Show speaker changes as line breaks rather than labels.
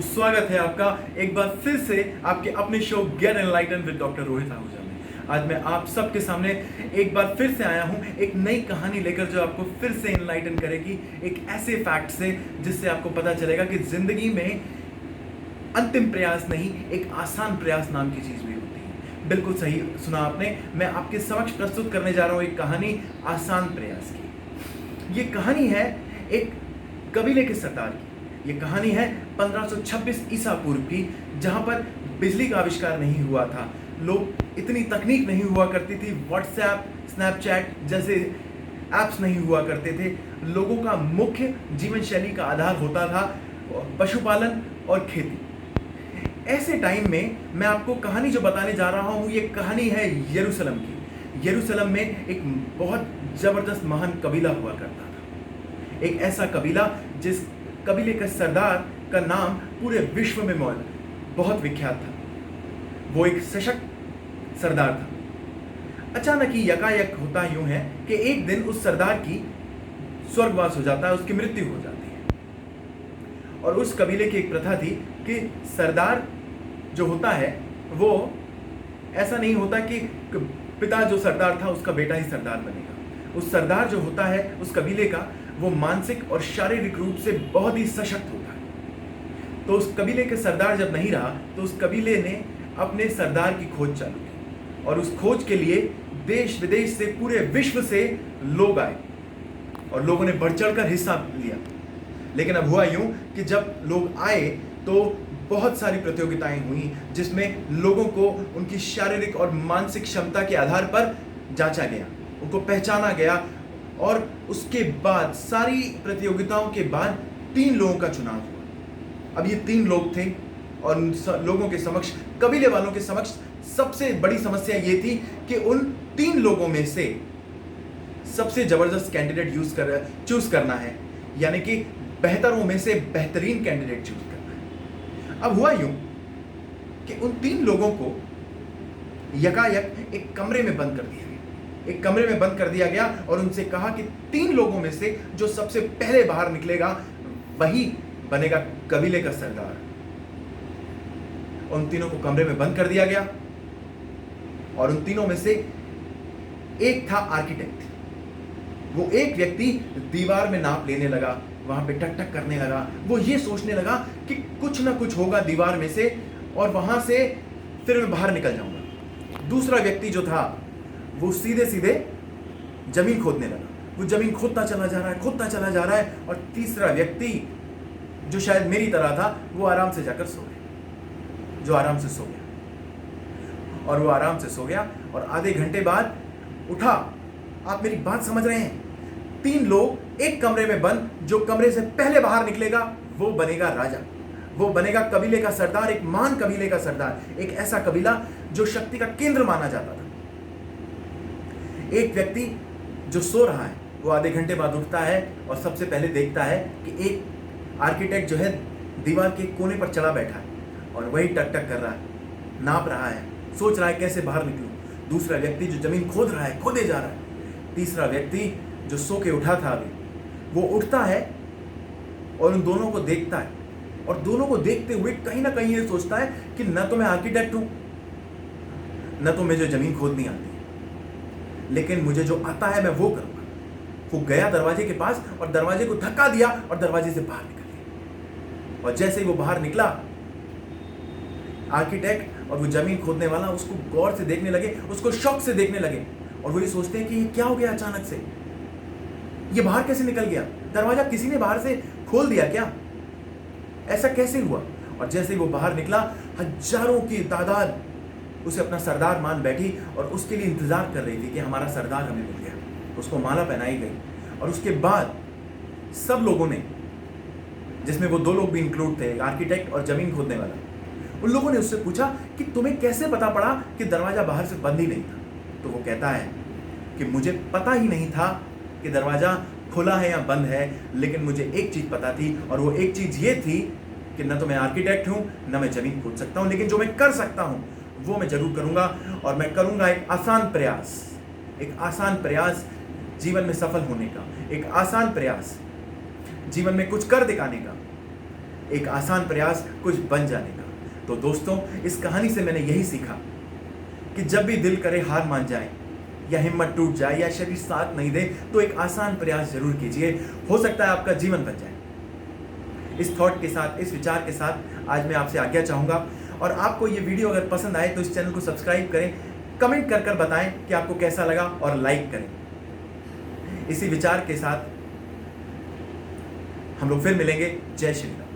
तो स्वागत है आपका एक बार फिर से आपके अपने show gate enlighten with doctor Rohit Ahuja में। आज मैं आप सबके सामने एक बार फिर से आया हूं एक नई कहानी लेकर जो आपको फिर से एनलाइटन करेगी एक ऐसे फैक्ट से जिससे आपको पता चलेगा कि जिंदगी में अंतिम प्रयास नहीं, एक आसान प्रयास नाम की चीज भी होती है। बिल्कुल सही सुना आपने। मैं आपके समक्ष प्रस्तुत करने जा रहा हूं एक कहानी आसान प्रयास की। ये कहानी है एक कबीले के सरदार की। ये कहानी है 1526 ईसा पूर्व की, जहां पर बिजली का आविष्कार नहीं हुआ था। लोग इतनी तकनीक नहीं हुआ करती थी, व्हाट्सएप स्नैपचैट जैसे ऐप्स नहीं हुआ करते थे। लोगों का मुख्य जीवन शैली का आधार होता था पशुपालन और खेती। ऐसे टाइम में मैं आपको कहानी जो बताने जा रहा हूं, ये कहानी है यरूशलेम की। यरूशलेम में एक बहुत जबरदस्त महान कबीला हुआ करता था। एक ऐसा कबीला जिस कबीले का सरदार का नाम पूरे विश्व में बहुत विख्यात था। वो एक सशक्त सरदार था। अचानक ही यकायक होता यूं है कि एक दिन उस सरदार की स्वर्गवास हो जाता है, उसकी मृत्यु हो जाती है। और उस कबीले की एक प्रथा थी कि सरदार जो होता है वो ऐसा नहीं होता कि पिता जो सरदार था उसका बेटा ही सरदार बनेगा। उस सरदार जो होता है उस कबीले का, वो मानसिक और शारीरिक रूप से बहुत ही सशक्त होता है। तो उस कबीले के सरदार जब नहीं रहा तो उस कबीले ने अपने सरदार की खोज चालू की, और उस खोज के लिए देश विदेश से, पूरे विश्व से लोग आए और लोगों ने बढ़ चढ़कर हिस्सा लिया। लेकिन अब हुआ यूं कि जब लोग आए तो बहुत सारी प्रतियोगिताएं हुई, जिसमें लोगों को उनकी शारीरिक और मानसिक क्षमता के आधार पर जांचा गया, उनको पहचाना गया। और उसके बाद सारी प्रतियोगिताओं के बाद 3 लोगों का चुनाव हुआ। अब ये 3 लोग थे और उन लोगों के समक्ष, कबीले वालों के समक्ष सबसे बड़ी समस्या ये थी कि उन 3 लोगों में से सबसे जबरदस्त कैंडिडेट चूज करना है, यानी कि बेहतरों में से बेहतरीन कैंडिडेट चूज करना है। अब हुआ यूं कि उन 3 लोगों को यकायक एक कमरे में बंद कर दिया गया और उनसे कहा कि 3 लोगों में से जो सबसे पहले बाहर निकलेगा वही बनेगा कबीले का सरदार। उन तीनों को कमरे में बंद कर दिया गया और उन तीनों में से एक था आर्किटेक्ट। वो एक व्यक्ति दीवार में नाप लेने लगा, वहां पे टक टक करने लगा। वो ये सोचने लगा कि कुछ ना कुछ होगा दीवार में से और वहां से फिर मैं बाहर निकल जाऊंगा। दूसरा व्यक्ति जो था वो सीधे सीधे जमीन खोदने लगा। वो जमीन खोदता चला जा रहा है। और तीसरा व्यक्ति जो शायद मेरी तरह था, वो आराम से जाकर सो गया, और वो आराम से सो गया और आधे घंटे बाद उठा। आप मेरी बात समझ रहे हैं? 3 लोग एक कमरे में बंद, जो कमरे से पहले बाहर निकलेगा वो बनेगा राजा, वो बनेगा कबीले का सरदार, एक महान कबीले का सरदार, एक ऐसा कबीला जो शक्ति का केंद्र माना जाता था। एक व्यक्ति जो सो रहा है वो आधे घंटे बाद उठता है और सबसे पहले देखता है कि एक आर्किटेक्ट जो है दीवार के कोने पर चढ़ा बैठा है और वही टक टक कर रहा है, नाप रहा है, सोच रहा है कैसे बाहर निकलूं। दूसरा व्यक्ति जो जमीन खोद रहा है, खोदे जा रहा है। तीसरा व्यक्ति जो सो के उठा था अभी, वो उठता है और उन दोनों को देखता है, और दोनों को देखते हुए कहीं ना कहीं ये सोचता है कि न तो मैं आर्किटेक्ट हूं, न तो मुझे जमीन खोदनी आती, लेकिन मुझे जो आता है मैं वो करूंगा। वो गया दरवाजे के पास और दरवाजे को धक्का दिया और दरवाजे से बाहर निकल गया। और जैसे ही वो बाहर निकला, आर्किटेक्ट और वो जमीन खोदने वाला उसको गौर से देखने लगे, उसको शौक से देखने लगे, और वो ये सोचते हैं कि ये क्या हो गया अचानक से, ये बाहर कैसे निकल गया, दरवाजा किसी ने बाहर से खोल दिया क्या, ऐसा कैसे हुआ। और जैसे ही वो बाहर निकला, हजारों की तादाद उसे अपना सरदार मान बैठी और उसके लिए इंतजार कर रही थी कि हमारा सरदार हमें मिल गया। उसको माला पहनाई गई और उसके बाद सब लोगों ने, जिसमें वो 2 लोग भी इंक्लूड थे, आर्किटेक्ट और जमीन खोदने वाला, उन लोगों ने उससे पूछा कि तुम्हें कैसे पता पड़ा कि दरवाजा बाहर से बंद ही नहीं था। तो वो कहता है कि मुझे पता ही नहीं था कि दरवाजा खुला है या बंद है, लेकिन मुझे एक चीज पता थी, और वो एक चीज ये थी कि न तो मैं आर्किटेक्ट हूं, न मैं जमीन खोद सकता हूं, लेकिन जो मैं कर सकता हूं वो मैं जरूर करूंगा। और मैं करूंगा एक आसान प्रयास जीवन में सफल होने का, एक आसान प्रयास जीवन में कुछ कर दिखाने का। एक आसान प्रयास कुछ बन जाने का। तो दोस्तों, इस कहानी से मैंने यही सीखा कि जब भी दिल करे हार मान जाए या हिम्मत टूट जाए या शरीर साथ नहीं दे, तो एक आसान प्रयास जरूर कीजिए। हो सकता है आपका जीवन बन जाए। इस थॉट के साथ, इस विचार के साथ आज मैं आपसे आज्ञा चाहूंगा। और आपको ये वीडियो अगर पसंद आए तो इस चैनल को सब्सक्राइब करें, कमेंट कर कर बताएं कि आपको कैसा लगा और लाइक करें। इसी विचार के साथ हम लोग फिर मिलेंगे। जय श्री राम।